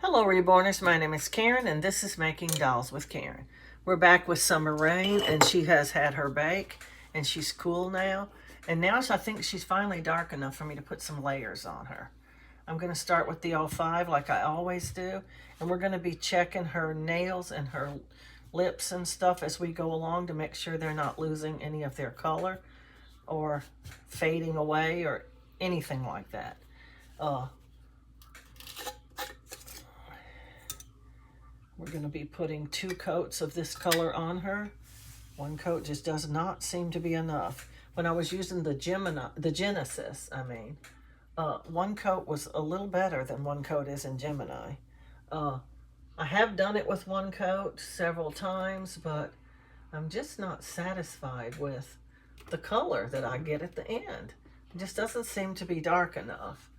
Hello Reborners, my name is Karen and this is Making Dolls with Karen. We're back with Summer Rain and she has had her bake and she's cool now. And now I think she's finally dark enough for me to put some layers on her. I'm going to start with the 05 like I always do. And we're going to be checking her nails and her lips and stuff as we go along to make sure they're not losing any of their color or fading away or anything like that. We're going to be putting 2 coats of this color on her. 1 coat just does not seem to be enough. When I was using the Genesis, 1 coat was a little better than 1 coat is in Gemini. I have done it with 1 coat several times, but I'm just not satisfied with the color that I get at the end. It just doesn't seem to be dark enough.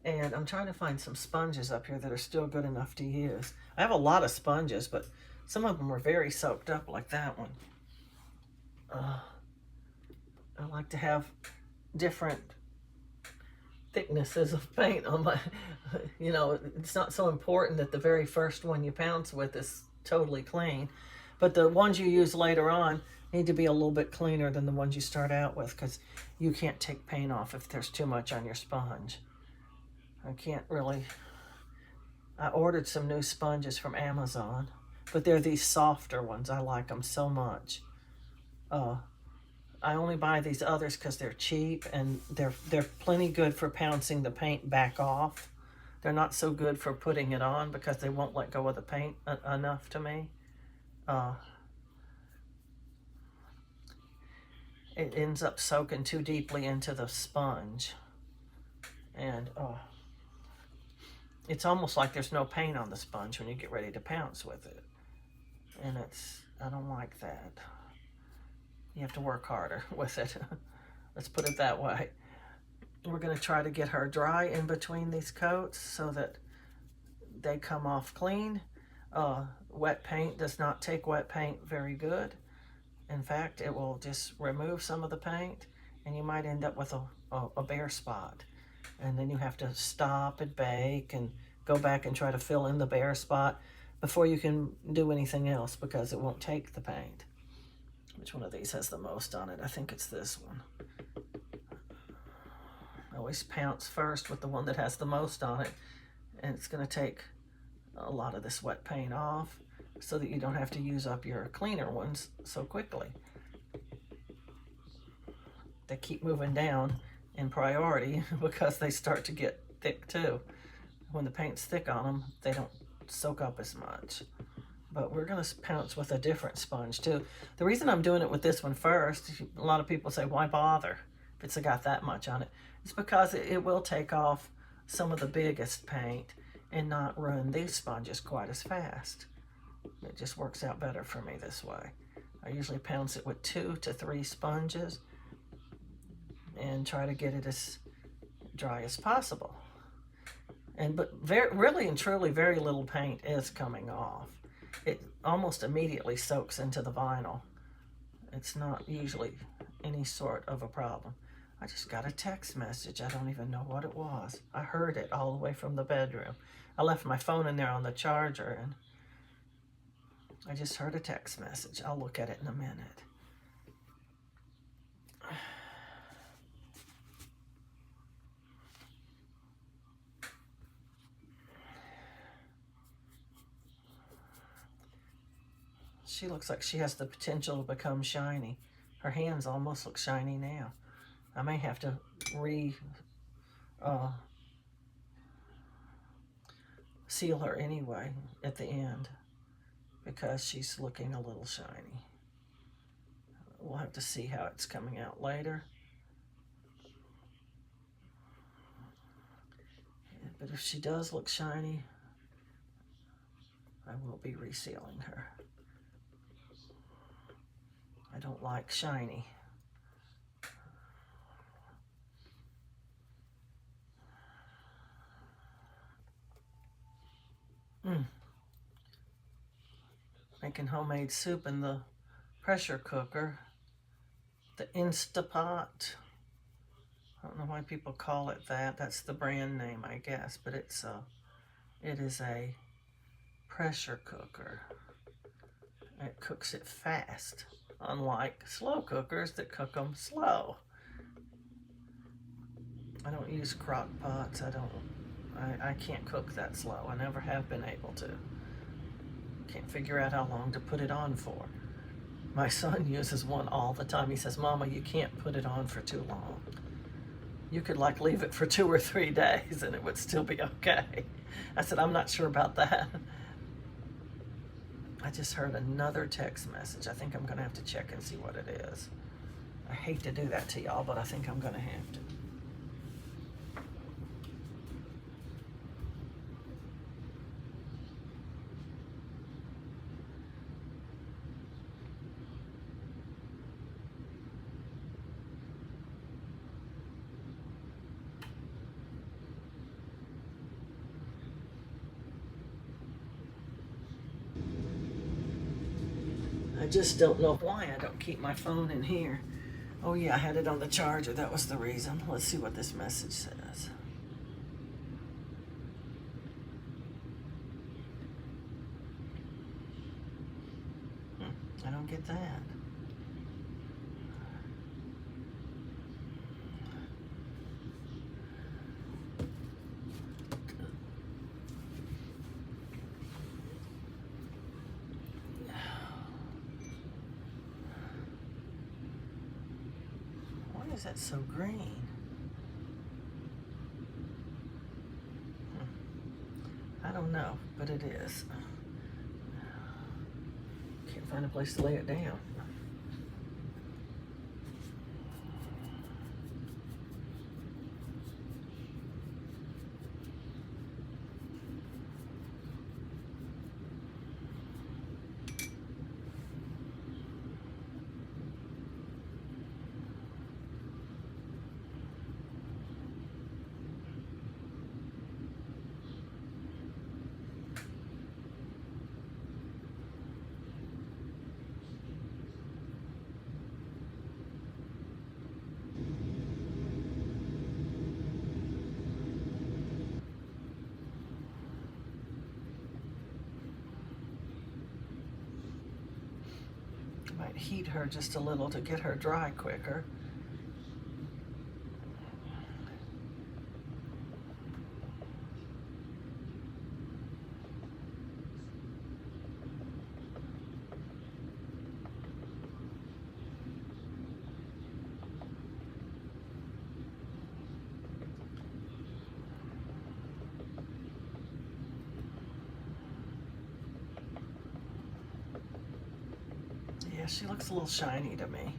And I'm trying to find some sponges up here that are still good enough to use. I have a lot of sponges, but some of them are very soaked up like that one. I like to have different thicknesses of paint on my, it's not so important that the very first one you pounce with is totally clean, but the ones you use later on need to be a little bit cleaner than the ones you start out with, because you can't take paint off if there's too much on your sponge. I ordered some new sponges from Amazon, but they're these softer ones. I like them so much. I only buy these others because they're cheap and they're plenty good for pouncing the paint back off. They're not so good for putting it on because they won't let go of the paint enough to me. It ends up soaking too deeply into the sponge. And it's almost like there's no paint on the sponge when you get ready to pounce with it. And I don't like that. You have to work harder with it. Let's put it that way. We're going to try to get her dry in between these coats so that they come off clean. Wet paint does not take wet paint very good. In fact, it will just remove some of the paint and you might end up with a bare spot. And then you have to stop and bake and go back and try to fill in the bare spot before you can do anything else because it won't take the paint. Which one of these has the most on it? I think it's this one. I always pounce first with the one that has the most on it, and it's going to take a lot of this wet paint off so that you don't have to use up your cleaner ones so quickly. They keep moving down in priority because they start to get thick too. When the paint's thick on them, they don't soak up as much. But we're going to pounce with a different sponge too. The reason I'm doing it with this one first, a lot of people say, why bother if it's got that much on it? It's because it will take off some of the biggest paint and not ruin these sponges quite as fast. It just works out better for me this way. I usually pounce it with 2 to 3 sponges and try to get it as dry as possible. But really and truly, very little paint is coming off. It almost immediately soaks into the vinyl. It's not usually any sort of a problem. I just got a text message. I don't even know what it was. I heard it all the way from the bedroom. I left my phone in there on the charger and I just heard a text message. I'll look at it in a minute. She looks like she has the potential to become shiny. Her hands almost look shiny now. I may have to seal her anyway at the end because she's looking a little shiny. We'll have to see how it's coming out later. But if she does look shiny, I will be resealing her. I don't like shiny. Making homemade soup in the pressure cooker. The Instapot. I don't know why people call it that. That's the brand name, I guess. But it's It is a pressure cooker. It cooks it fast, unlike slow cookers that cook them slow. I don't use crock pots. I can't cook that slow. I never have been able to. Can't figure out how long to put it on for. My son uses one all the time. He says, Mama, you can't put it on for too long. You could like leave it for 2 or 3 days and it would still be okay. I said, I'm not sure about that. I just heard another text message. I think I'm gonna have to check and see what it is. I hate to do that to y'all, but I think I'm gonna have to. I just don't know why I don't keep my phone in here. Oh yeah, I had it on the charger. That was the reason. Let's see what this message says. I don't get that. Why is that so green? I don't know, but it is. Can't find a place to lay it down. Might heat her just a little to get her dry quicker. Yeah, she looks a little shiny to me.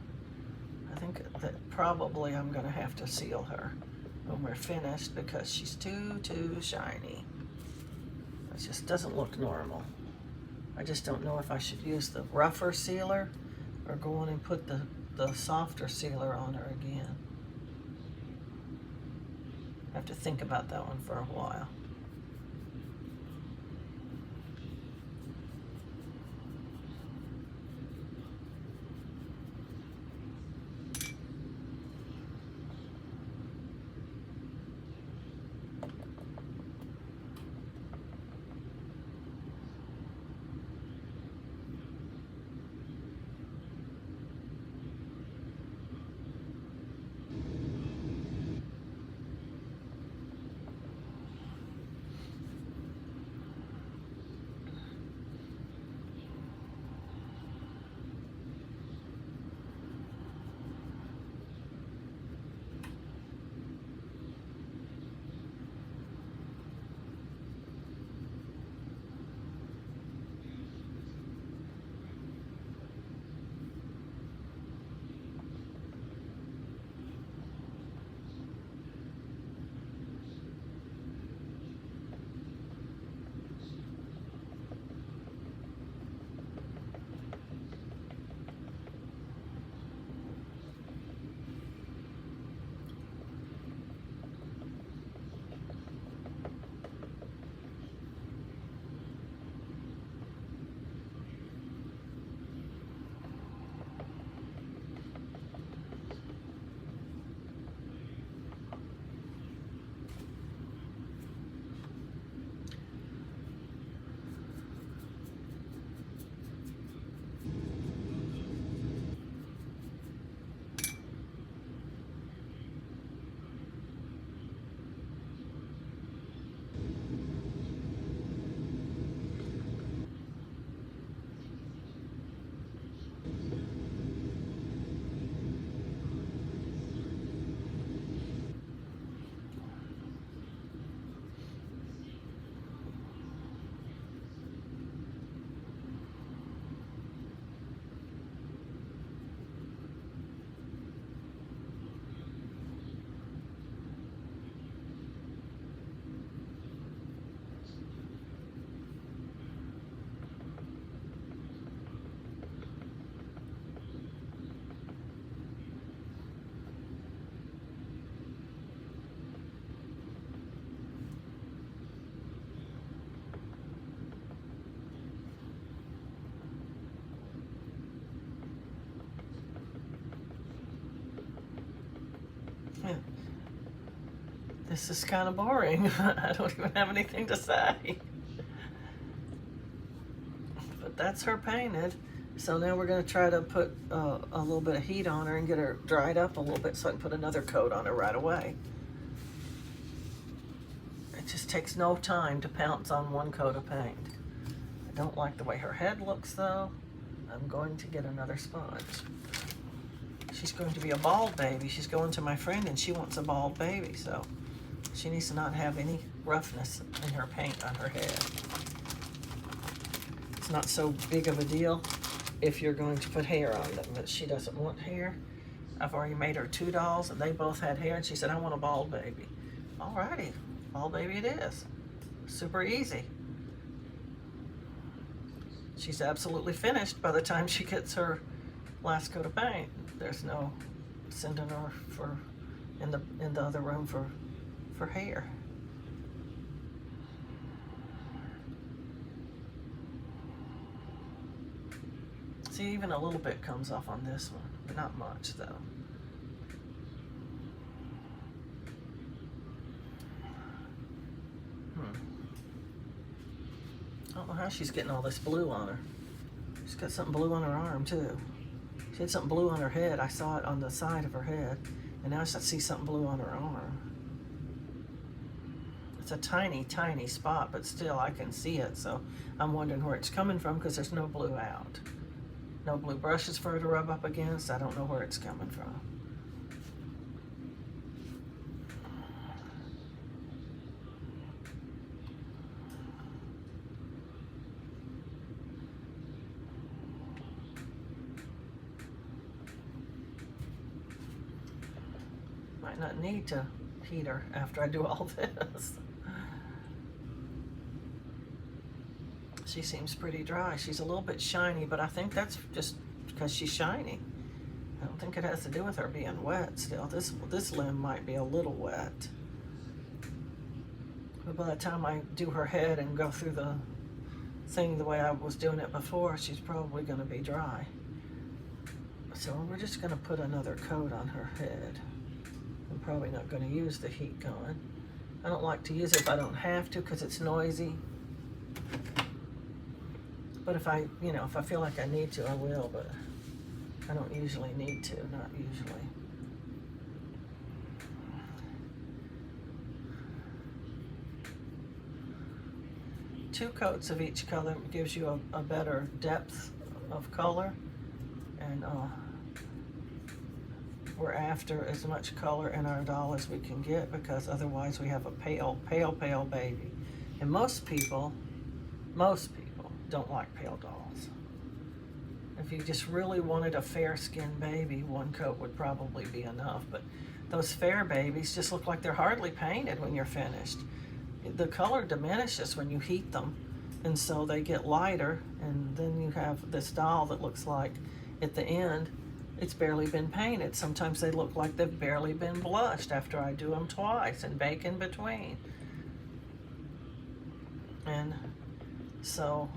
I think that probably I'm gonna have to seal her when we're finished because she's too shiny. It just doesn't look normal. I just don't know if I should use the rougher sealer or go on and put the softer sealer on her again. I have to think about that one for a while. This is kind of boring. I don't even have anything to say. But that's her painted. So now we're going to try to put a little bit of heat on her and get her dried up a little bit so I can put another coat on her right away. It just takes no time to pounce on one coat of paint. I don't like the way her head looks though. I'm going to get another sponge. She's going to be a bald baby. She's going to my friend and she wants a bald baby, so she needs to not have any roughness in her paint on her head. It's not so big of a deal if you're going to put hair on them, but she doesn't want hair. I've already made her 2 dolls and they both had hair and she said, I want a bald baby. Alrighty, bald baby it is. Super easy. She's absolutely finished by the time she gets her last coat of paint. There's no sending her for in the other room for hair. See, even a little bit comes off on this one, but not much though. I don't know how she's getting all this blue on her. She's got something blue on her arm too. She had something blue on her head. I saw it on the side of her head, and now I see something blue on her arm. It's a tiny, tiny spot, but still I can see it, so I'm wondering where it's coming from because there's no blue out. No blue brushes for her to rub up against. I don't know where it's coming from. Might not need to heat her after I do all this. She seems pretty dry. She's a little bit shiny, but I think that's just because she's shiny. I don't think it has to do with her being wet still. This limb might be a little wet. But by the time I do her head and go through the thing the way I was doing it before, she's probably going to be dry. So we're just going to put another coat on her head. I'm probably not going to use the heat gun. I don't like to use it if I don't have to because it's noisy. But if I feel like I need to, I will, but I don't usually need to, not usually. Two coats of each color gives you a better depth of color, and we're after as much color in our doll as we can get because otherwise we have a pale, pale, pale baby. And most people don't like pale dolls. If you just really wanted a fair-skinned baby, one coat would probably be enough, but those fair babies just look like they're hardly painted when you're finished. The color diminishes when you heat them, and so they get lighter, and then you have this doll that looks like at the end it's barely been painted. Sometimes they look like they've barely been blushed after I do them twice and bake in between. And so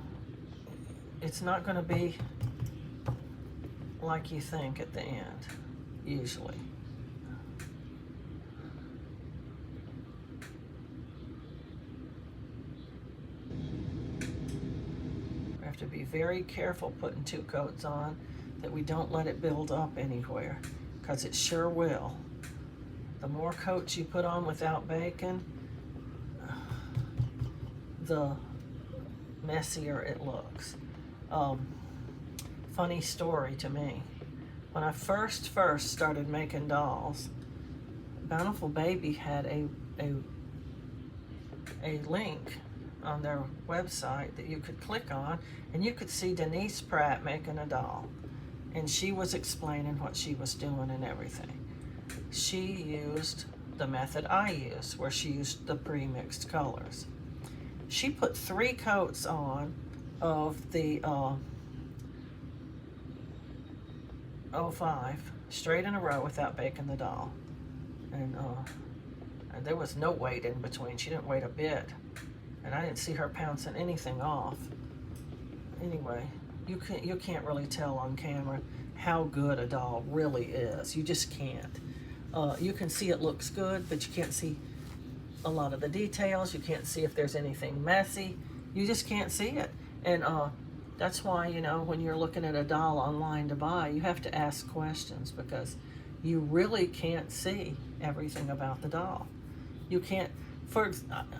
it's not going to be like you think at the end, usually. We have to be very careful putting two coats on, that we don't let it build up anywhere, because it sure will. The more coats you put on without baking, the messier it looks. Funny story to me. When I first started making dolls, Bountiful Baby had a link on their website that you could click on, and you could see Denise Pratt making a doll. And she was explaining what she was doing and everything. She used the method I use, where she used the pre-mixed colors. She put 3 coats on of the 05 straight in a row without baking the doll, and there was no weight in between. She didn't wait a bit, and I didn't see her pouncing anything off. Anyway, you can't really tell on camera how good a doll really is. You just can't. You can see it looks good, but you can't see a lot of the details. You can't see if there's anything messy. You just can't see it. And that's why, you know, when you're looking at a doll online to buy, you have to ask questions, because you really can't see everything about the doll. You can't.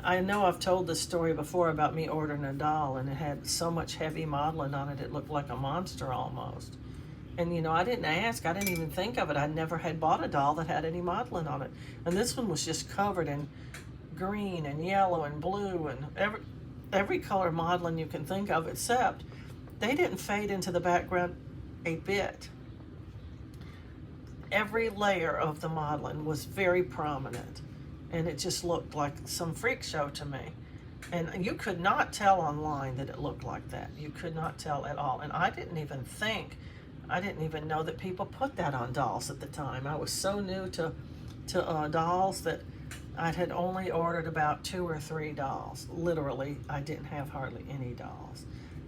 I know I've told this story before about me ordering a doll, and it had so much heavy modeling on it, it looked like a monster almost. And you know, I didn't ask, I didn't even think of it. I never had bought a doll that had any modeling on it. And this one was just covered in green and yellow and blue and every color modeling you can think of, except they didn't fade into the background a bit. Every layer of the modeling was very prominent, and it just looked like some freak show to me. And you could not tell online that it looked like that. You could not tell at all. And I didn't even know that people put that on dolls at the time. I was so new to dolls that I had only ordered about 2 or 3 dolls. Literally, I didn't have hardly any dolls.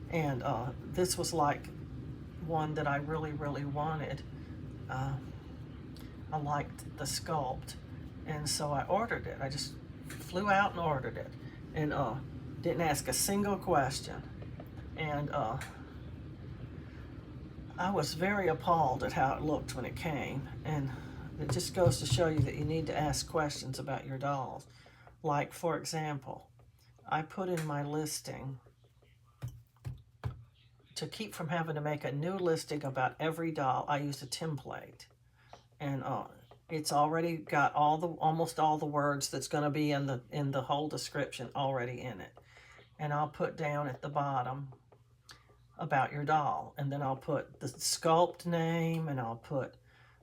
And this was like one that I really, really wanted. I liked the sculpt, and so I ordered it. I just flew out and ordered it, and didn't ask a single question. And I was very appalled at how it looked when it came. And it just goes to show you that you need to ask questions about your dolls. Like, for example, I put in my listing, to keep from having to make a new listing about every doll, I used a template. And it's already got almost all the words that's going to be in the whole description already in it. And I'll put down at the bottom about your doll, and then I'll put the sculpt name, and I'll put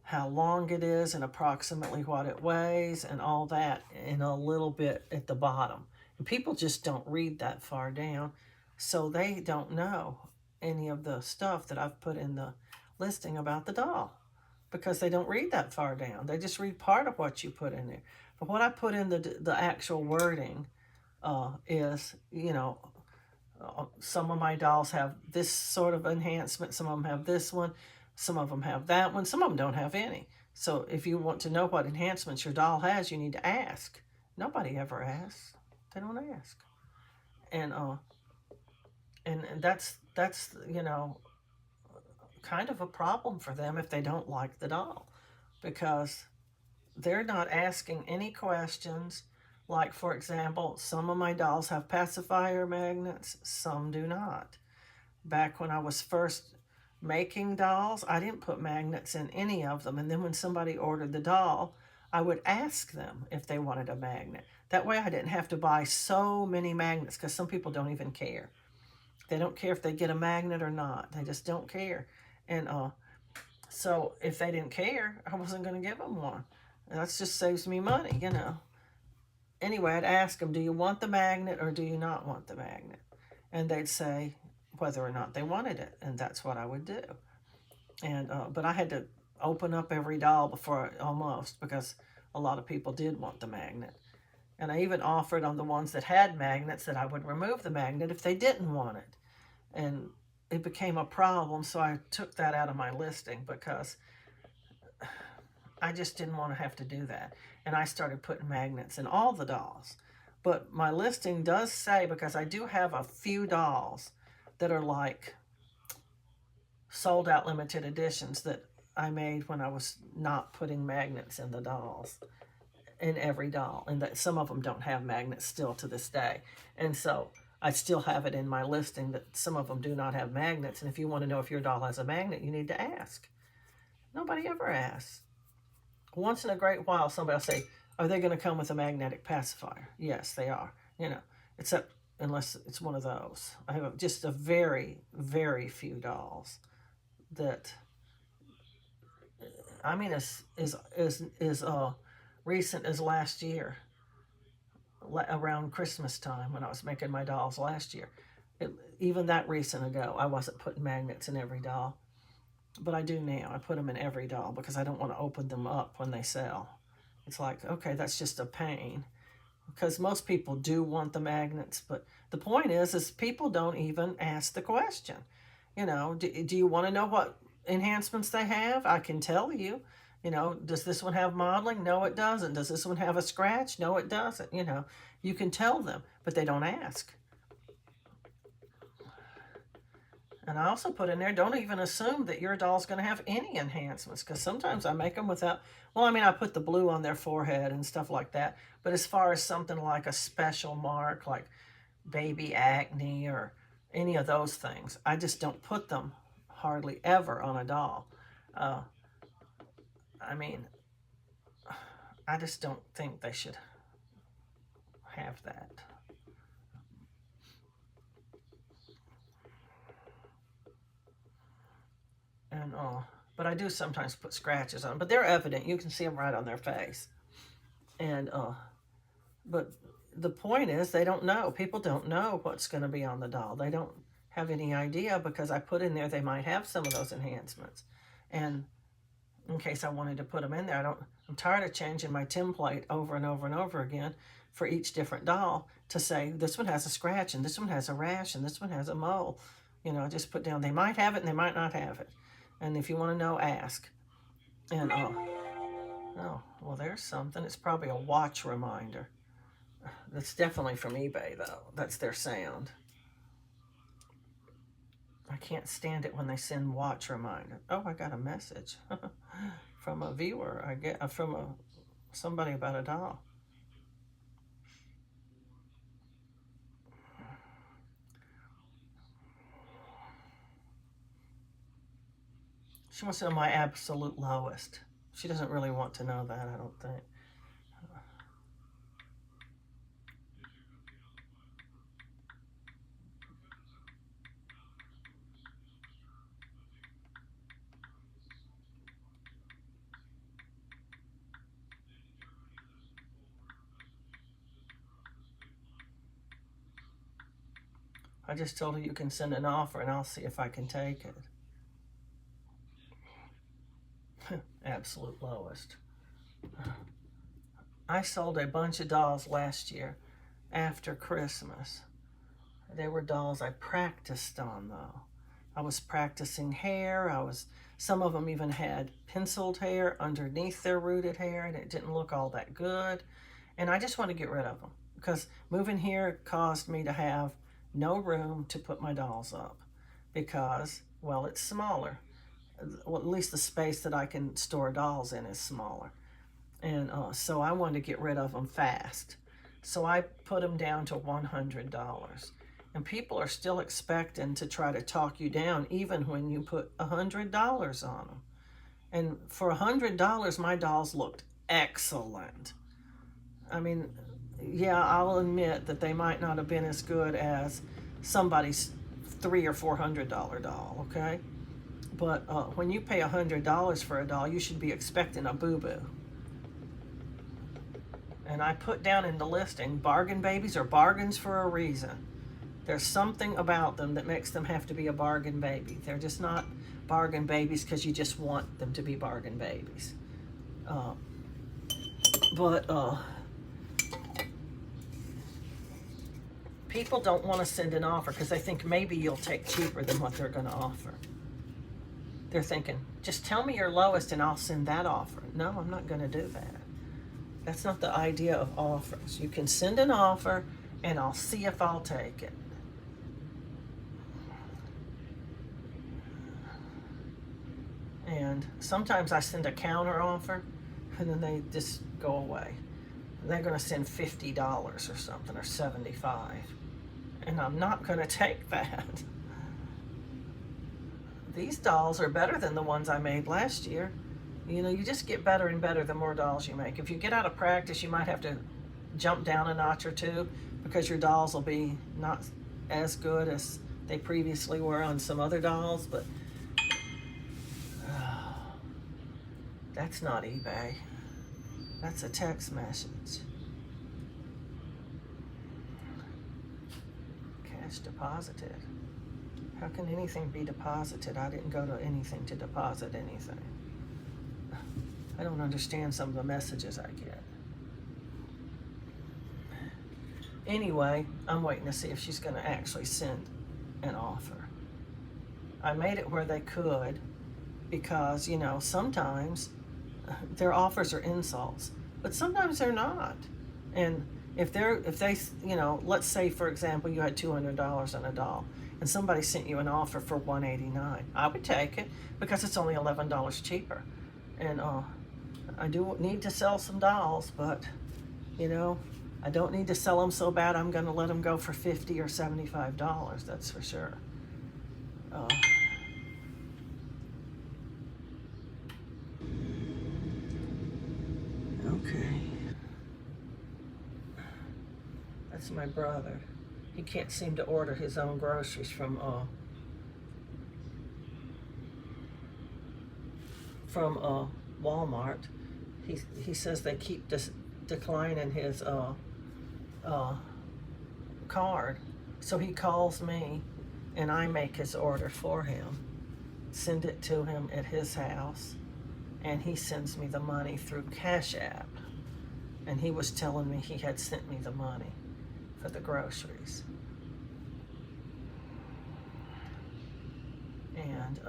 how long it is and approximately what it weighs and all that in a little bit at the bottom. And people just don't read that far down, so they don't know any of the stuff that I've put in the listing about the doll, because they don't read that far down. They just read part of what you put in there. But what I put in the actual wording is, you know, some of my dolls have this sort of enhancement, some of them have this one, some of them have that one, some of them don't have any. So if you want to know what enhancements your doll has, you need to ask. Nobody ever asks. They don't ask. And that's you know, kind of a problem for them if they don't like the doll, because they're not asking any questions. Like, for example, some of my dolls have pacifier magnets, some do not. Back when I was first making dolls, I didn't put magnets in any of them. And then when somebody ordered the doll, I would ask them if they wanted a magnet. That way I didn't have to buy so many magnets, because some people don't even care. They don't care if they get a magnet or not. They just don't care. And so if they didn't care, I wasn't going to give them one. And that just saves me money, you know. Anyway, I'd ask them, do you want the magnet or do you not want the magnet? And they'd say whether or not they wanted it, and that's what I would do. And but I had to open up every doll before, almost, because a lot of people did want the magnet. And I even offered on the ones that had magnets that I would remove the magnet if they didn't want it. And it became a problem, so I took that out of my listing, because I just didn't want to have to do that. And I started putting magnets in all the dolls. But my listing does say, because I do have a few dolls that are like sold out limited editions that I made when I was not putting magnets in the dolls, in every doll. And that some of them don't have magnets still to this day. And so I still have it in my listing that some of them do not have magnets. And if you want to know if your doll has a magnet, you need to ask. Nobody ever asks. Once in a great while, somebody will say, are they going to come with a magnetic pacifier? Yes, they are. You know, except unless it's one of those. I have just a very, very few dolls that, I mean, is recent as last year, around Christmas time when I was making my dolls last year. Even that recent ago, I wasn't putting magnets in every doll. But I do now. I put them in every doll because I don't want to open them up when they sell. It's like, okay, that's just a pain, because most people do want the magnets. But the point is people don't even ask the question. You know, do you want to know what enhancements they have? I can tell you. You know, does this one have modeling? No, it doesn't. Does this one have a scratch? No, it doesn't. You know, you can tell them, but they don't ask. And I also put in there, don't even assume that your doll's going to have any enhancements, because sometimes I make them without, well, I mean, I put the blue on their forehead and stuff like that. But as far as something like a special mark, like baby acne or any of those things, I just don't put them hardly ever on a doll. I mean, I just don't think they should have that. And but I do sometimes put scratches on them, but they're evident. You can see them right on their face. And but the point is, they don't know. People don't know what's going to be on the doll. They don't have any idea, because I put in there they might have some of those enhancements. And in case I wanted to put them in there, I'm tired of changing my template over and over and over again for each different doll to say this one has a scratch and this one has a rash and this one has a mole. You know, just put down they might have it and they might not have it. And if you want to know, ask. And oh, well, there's something. It's probably a watch reminder. That's definitely from eBay, though. That's their sound. I can't stand it when they send watch reminder. Oh, I got a message from a viewer. I get from somebody about a doll. She wants to know my absolute lowest. She doesn't really want to know that, I don't think. I just told her you can send an offer and I'll see if I can take it. Absolute lowest. I sold a bunch of dolls last year after Christmas. They were dolls I practiced on, though. I was practicing hair. Some of them even had penciled hair underneath their rooted hair, and it didn't look all that good. And I just want to get rid of them, because moving here caused me to have no room to put my dolls up, because, well, it's smaller. Well, at least the space that I can store dolls in is smaller. And so I wanted to get rid of them fast. So I put them down to $100. And people are still expecting to try to talk you down even when you put $100 on them. And for $100, my dolls looked excellent. I mean, yeah, I'll admit that they might not have been as good as somebody's $300 or $400 doll, okay? But when you pay $100 for a doll, you should be expecting a boo-boo. And I put down in the listing, bargain babies are bargains for a reason. There's something about them that makes them have to be a bargain baby. They're just not bargain babies because you just want them to be bargain babies. But people don't want to send an offer because they think maybe you'll take cheaper than what they're going to offer. They're thinking, just tell me your lowest and I'll send that offer. No, I'm not going to do that. That's not the idea of offers. You can send an offer and I'll see if I'll take it. And sometimes I send a counter offer and then they just go away. They're going to send $50 or something, or $75. And I'm not going to take that. These dolls are better than the ones I made last year. You know, you just get better and better the more dolls you make. If you get out of practice, you might have to jump down a notch or two because your dolls will be not as good as they previously were on some other dolls, but that's not eBay. That's a text message. Cash deposited. How can anything be deposited? I didn't go to anything to deposit anything. I don't understand some of the messages I get. Anyway, I'm waiting to see if she's going to actually send an offer. I made it where they could because, you know, sometimes their offers are insults, but sometimes they're not. And if they, you know, let's say for example you had $200 on a doll, and somebody sent you an offer for $189, I would take it because it's only $11 cheaper. And I do need to sell some dolls, but you know, I don't need to sell them so bad I'm going to let them go for $50 or $75. That's for sure. Okay. That's my brother. He can't seem to order his own groceries from Walmart. He says they keep declining his card. So he calls me and I make his order for him, send it to him at his house, and he sends me the money through Cash App. And he was telling me he had sent me the money for the groceries. And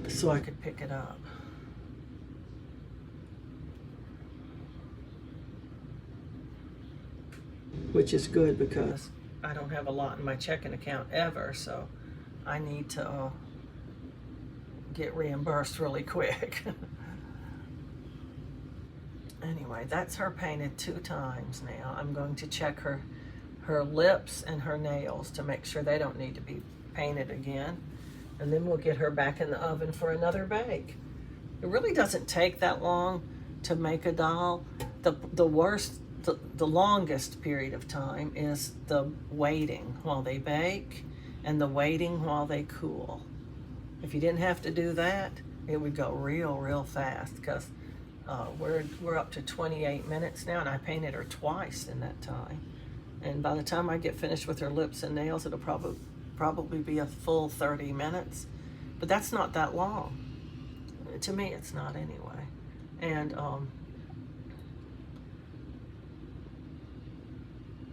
so I could pick it up. Which is good because I don't have a lot in my checking account ever, so I need to get reimbursed really quick. Anyway, that's her painted 2 times now. I'm going to check her lips and her nails to make sure they don't need to be painted again. And then we'll get her back in the oven for another bake. It really doesn't take that long to make a doll. The longest period of time is the waiting while they bake and the waiting while they cool. If you didn't have to do that, it would go real fast because we're up to 28 minutes now, and I painted her twice in that time. And by the time I get finished with her lips and nails, it'll probably be a full 30 minutes. But that's not that long. To me, it's not anyway. And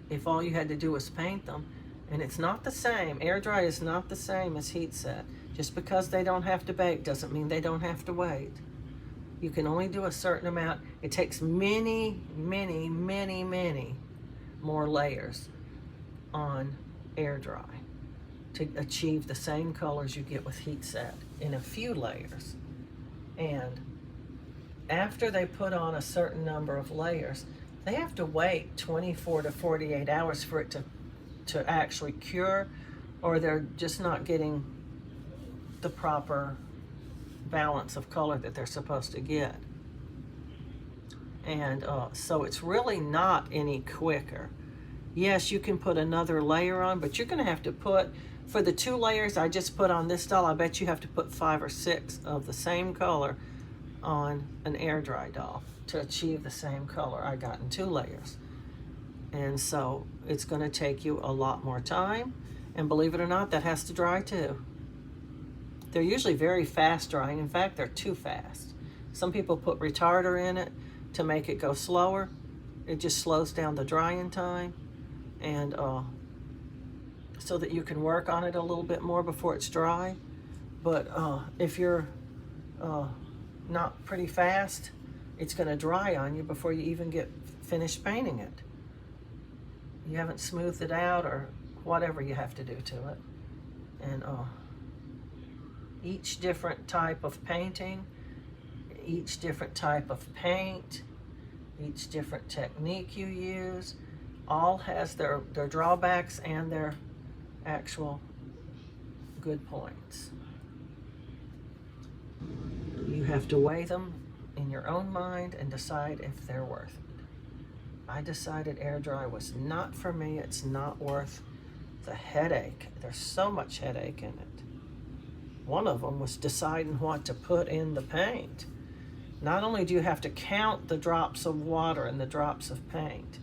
if all you had to do was paint them, and it's not the same. Air dry is not the same as heat set. Just because they don't have to bake doesn't mean they don't have to wait. You can only do a certain amount. It takes many more layers on air dry to achieve the same colors you get with heat set in a few layers. And after they put on a certain number of layers, they have to wait 24 to 48 hours for it to actually cure, or they're just not getting the proper balance of color that they're supposed to get. And so it's really not any quicker. Yes, you can put another layer on, but you're going to have to put, for the 2 layers I just put on this doll, I bet you have to put 5 or 6 of the same color on an air dry doll to achieve the same color I got in 2 layers. And so it's going to take you a lot more time, and believe it or not, that has to dry too. They're usually very fast drying. In fact, they're too fast. Some people put retarder in it to make it go slower. It just slows down the drying time, and so that you can work on it a little bit more before it's dry. But if you're not pretty fast, it's going to dry on you before you even get finished painting it. You haven't smoothed it out or whatever you have to do to it. And each different type of painting, each different type of paint, each different technique you use, all has their drawbacks and their actual good points. You have to weigh them in your own mind and decide if they're worth it. I decided air dry was not for me. It's not worth the headache. There's so much headache in it. One of them was deciding what to put in the paint. Not only do you have to count the drops of water and the drops of paint,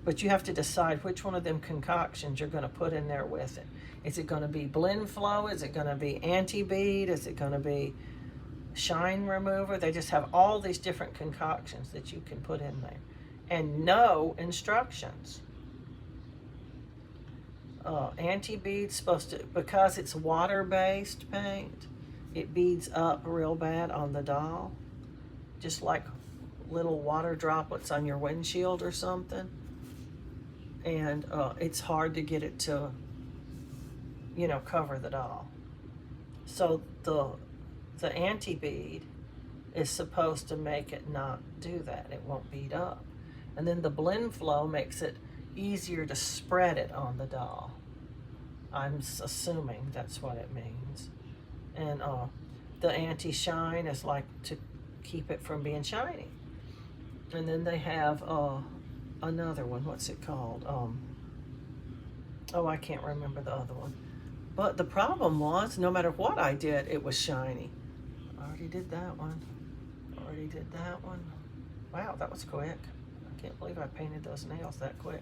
but you have to decide which one of them concoctions you're going to put in there with it. Is it going to be blend flow? Is it going to be anti-bead? Is it going to be shine remover? They just have all these different concoctions that you can put in there, and no instructions. anti-bead's supposed to, because it's water-based paint, it beads up real bad on the doll, just like little water droplets on your windshield or something. And it's hard to get it to, you know, cover the doll. So the anti-bead is supposed to make it not do that. It won't bead up. And then the blend flow makes it easier to spread it on the doll. I'm assuming that's what it means. And the anti-shine is like to keep it from being shiny. And then they have another one. What's it called? Oh, I can't remember the other one. But the problem was, no matter what I did, it was shiny. I already did that one. Already did that one. Wow, that was quick. I can't believe I painted those nails that quick.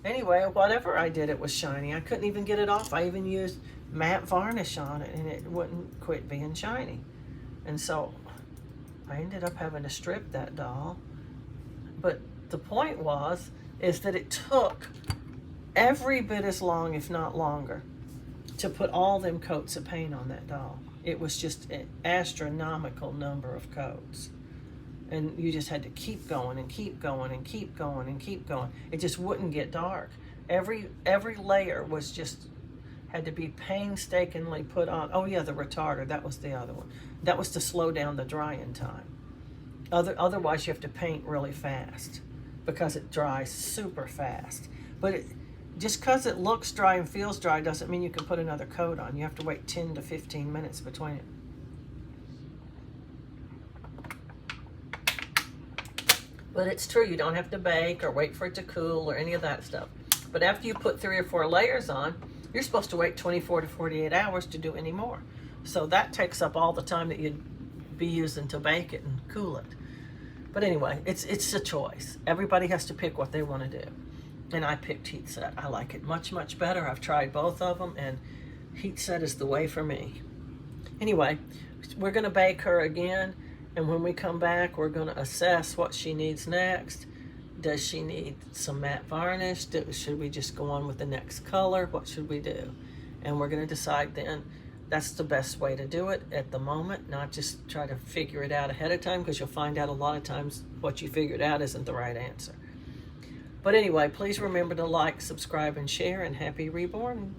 Anyway, whatever I did, it was shiny. I couldn't even get it off. I even used matte varnish on it, and it wouldn't quit being shiny. And so I ended up having to strip that doll. But the point is that it took every bit as long, if not longer, to put all them coats of paint on that doll. It was just an astronomical number of coats. And you just had to keep going and keep going and keep going and keep going. It just wouldn't get dark. Every layer was just, had to be painstakingly put on. Oh yeah, the retarder, that was the other one. That was to slow down the drying time. Otherwise you have to paint really fast because it dries super fast. But just because it looks dry and feels dry doesn't mean you can put another coat on. You have to wait 10 to 15 minutes between it. But it's true, you don't have to bake or wait for it to cool or any of that stuff. But after you put 3 or 4 layers on, you're supposed to wait 24 to 48 hours to do any more. So that takes up all the time that you'd be using to bake it and cool it. But anyway, it's a choice. Everybody has to pick what they want to do. And I picked heat set. I like it much, much better. I've tried both of them, and heat set is the way for me. Anyway, we're going to bake her again. And when we come back, we're going to assess what she needs next. Does she need some matte varnish? Should we just go on with the next color? What should we do? And we're going to decide then. That's the best way to do it at the moment, not just try to figure it out ahead of time, because you'll find out a lot of times what you figured out isn't the right answer. But anyway, please remember to like, subscribe, and share, and happy reborn.